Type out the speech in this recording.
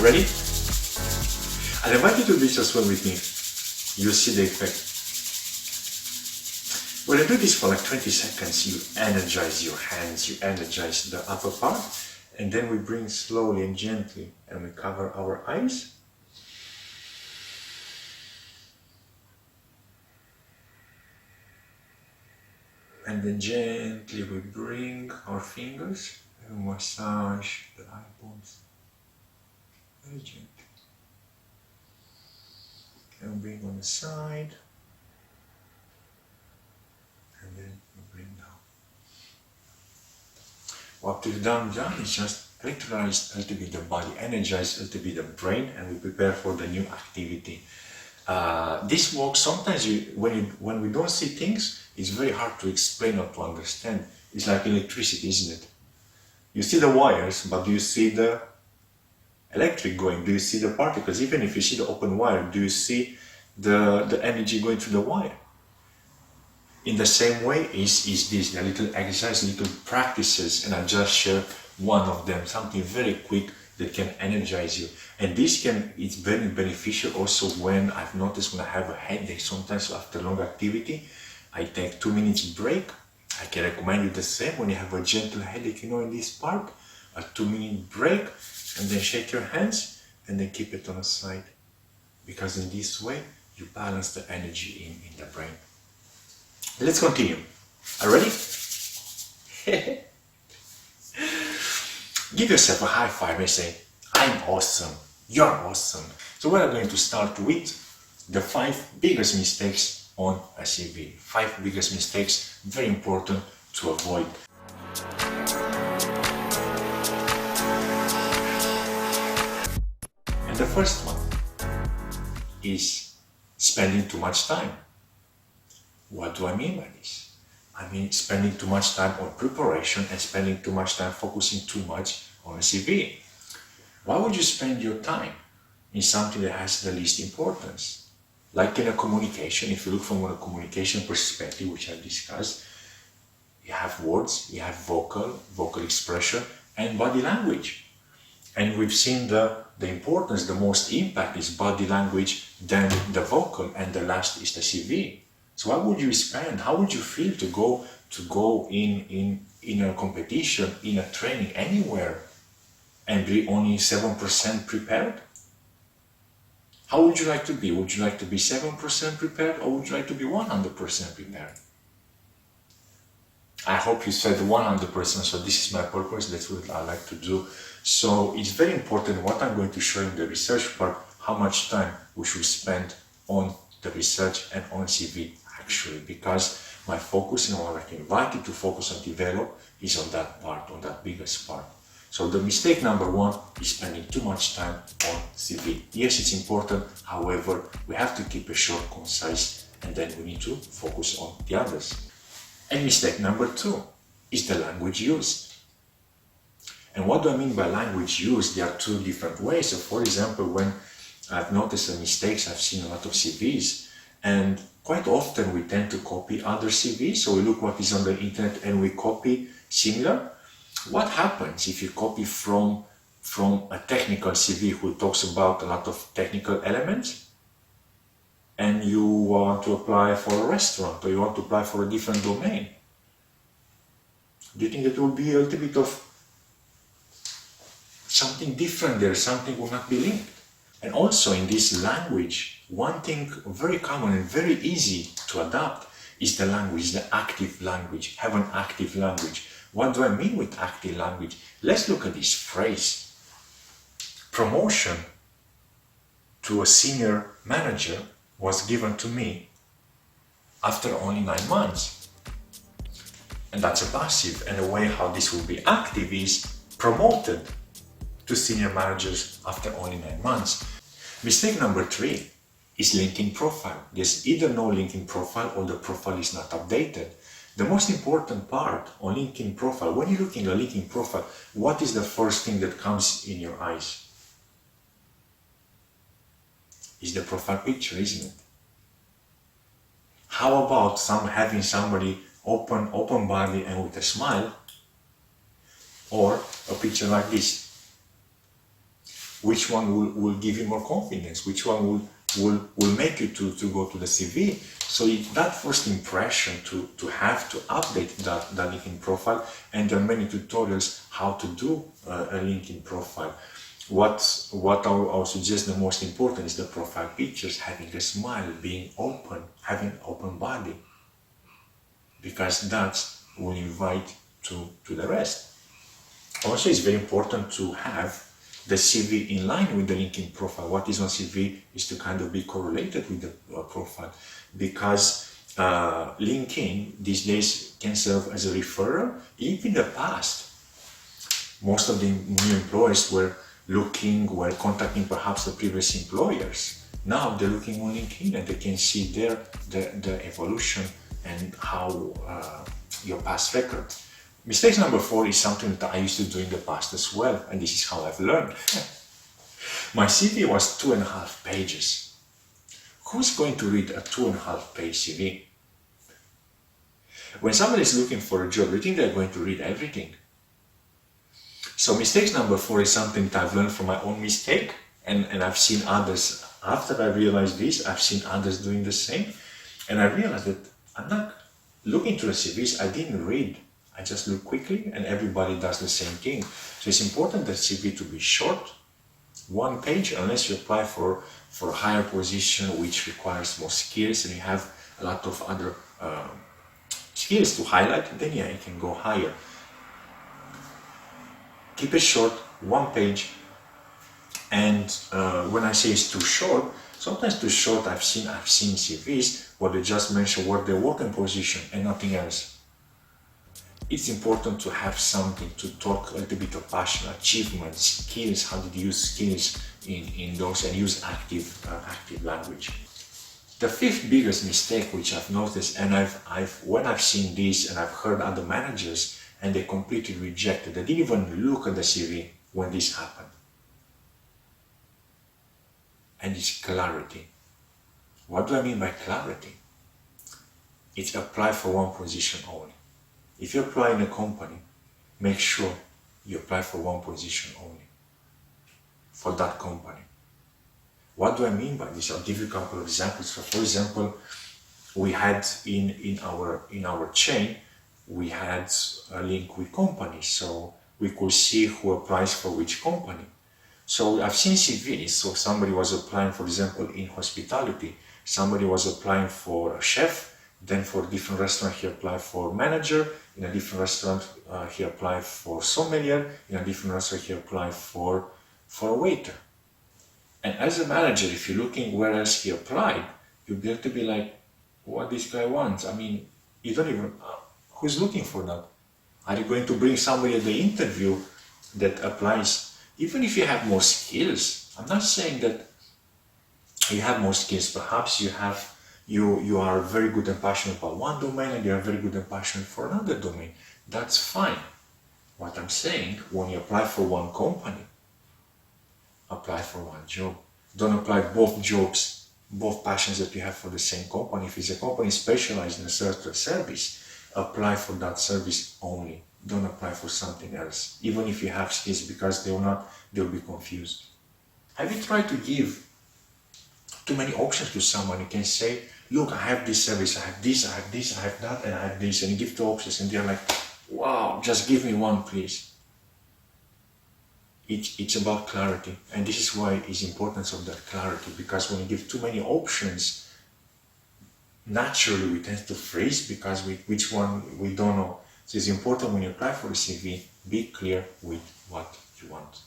Ready? I'll invite you to do this as well with me. You'll see the effect. When I do this for like 20 seconds, you energize your hands, you energize the upper part, and then we bring slowly and gently, and we cover our eyes. And then gently we bring our fingers and massage the eye bones. Very gently. And bring on the side. And then we bring down. What we've done is just electrolyze a little bit the body, energize a little bit the brain, and we prepare for the new activity. This works sometimes when we don't see things, it's very hard to explain or to understand. It's like electricity, isn't it? You see the wires, but do you see the electric going? Do you see the particles? Even if you see the open wire, do you see the energy going through the wire? In the same way is this, the little exercise, little practices, and I just share one of them, something very quick that can energize you. And it's very beneficial also when I've noticed when I have a headache, sometimes after long activity, I take 2 minutes break. I can recommend you the same when you have a gentle headache, in this part, a 2-minute break, and then shake your hands, and then keep it on the side. Because in this way, you balance the energy in the brain. Let's continue. Are you ready? Give yourself a high five and say, I'm awesome, you're awesome. So we're going to start with the 5 biggest mistakes on a CV. 5 biggest mistakes, very important to avoid. And the first one is spending too much time. What do I mean by this? I mean spending too much time on preparation and spending too much time focusing too much on a CV. Why would you spend your time in something that has the least importance? Like in a communication, if you look from a communication perspective, which I've discussed, you have words, you have vocal expression, and body language. And we've seen the importance, the most impact is body language, then the vocal, and the last is the CV. So why would you spend, how would you feel to go in a competition, in a training, anywhere, and be only 7% prepared? How would you like to be? Would you like to be 7% prepared, or would you like to be 100% prepared? I hope you said 100%, so this is my purpose, that's what I like to do. So it's very important what I'm going to show in the research part, how much time we should spend on the research and on CV actually, because my focus and what I can invite you to focus and develop is on that part, on that biggest part. So the mistake number 1 is spending too much time on CV. Yes, it's important, however, we have to keep it short, concise, and then we need to focus on the others. And mistake number 2 is the language used. And what do I mean by language used? There are 2 different ways. So for example, when I've noticed the mistakes, I've seen a lot of CVs, and quite often we tend to copy other CVs. So we look what is on the internet and we copy similar. What happens if you copy from a technical CV who talks about a lot of technical elements, and you want to apply for a restaurant, or you want to apply for a different domain? Do you think it will be a little bit of something different there, something will not be linked? And also in this language, one thing very common and very easy to adapt is the language, the active language. Have an active language. What do I mean with active language? Let's look at this phrase. Promotion to a senior manager was given to me after only 9 months. And that's a passive. And the way how this will be active is promoted to senior managers after only 9 months. Mistake number 3 is LinkedIn profile. There's either no LinkedIn profile or the profile is not updated. The most important part on LinkedIn profile, when you're looking at a LinkedIn profile, what is the first thing that comes in your eyes? Is the profile picture, isn't it? How about having somebody open body and with a smile, or a picture like this? which one will give you more confidence, which one will make you to go to the CV. So that first impression to have to update that LinkedIn profile, and there are many tutorials how to do a LinkedIn profile. What I would suggest the most important is the profile pictures, having a smile, being open, having open body, because that will invite to the rest. Also, it's very important to have the CV in line with the LinkedIn profile. What is on CV is to kind of be correlated with the profile, because LinkedIn these days can serve as a referral. Even in the past, most of the new employees were contacting perhaps the previous employers. Now they're looking on LinkedIn and they can see the evolution and how your past record. Mistake number 4 is something that I used to do in the past as well, and this is how I've learned. My CV was 2.5 pages. Who's going to read a 2.5 page CV? When somebody is looking for a job, you think they're going to read everything? So mistake number 4 is something that I've learned from my own mistake, and I've seen others, after I realized this, I've seen others doing the same, and I realized that I'm not looking through the CVs, I didn't read. I just look quickly, and everybody does the same thing. So it's important that CV to be short, 1 page, unless you apply for a higher position which requires more skills and you have a lot of other skills to highlight, then yeah, you can go higher. Keep it short, 1 page, and when I say it's too short, sometimes too short, I've seen CVs where they just mention what their working position and nothing else. It's important to have something to talk, a little bit of passion, achievements, skills, how did you use skills in those, and use active language. The 5th biggest mistake which I've noticed, and when I've seen this and I've heard other managers and they completely rejected, they didn't even look at the CV when this happened. And it's clarity. What do I mean by clarity? It's apply for 1 position only. If you apply in a company, make sure you apply for 1 position only for that company. What do I mean by this? I'll give you a couple of examples. So for example, we had in our chain, we had a link with companies, so we could see who applies for which company. So I've seen CVs, so somebody was applying, for example, in hospitality, somebody was applying for a chef, then for a different restaurant he applied for manager, in a different restaurant he applied for sommelier, in a different restaurant he applied for a waiter. And as a manager, if you're looking where else he applied, you'll be able to be like, what this guy wants? I mean, you don't even, who's looking for that? Are you going to bring somebody at the interview that applies? Even if you have more skills, I'm not saying that you have more skills, perhaps you are very good and passionate about one domain and you are very good and passionate for another domain. That's fine. What I'm saying, when you apply for 1 company, apply for 1 job. Don't apply both jobs, both passions that you have for the same company. If it's a company specialized in a certain service, apply for that service only. Don't apply for something else, even if you have skills, because they'll be confused. Have you tried to give too many options to someone? You can say, look, I have this service, I have this, I have this, I have that, and I have this, and you give 2 options, and they're like, wow, just give me 1, please. It's about clarity, and this is why it's importance of that clarity, because when you give too many options, naturally we tend to freeze because which one we don't know. So it's important when you apply for a CV, be clear with what you want.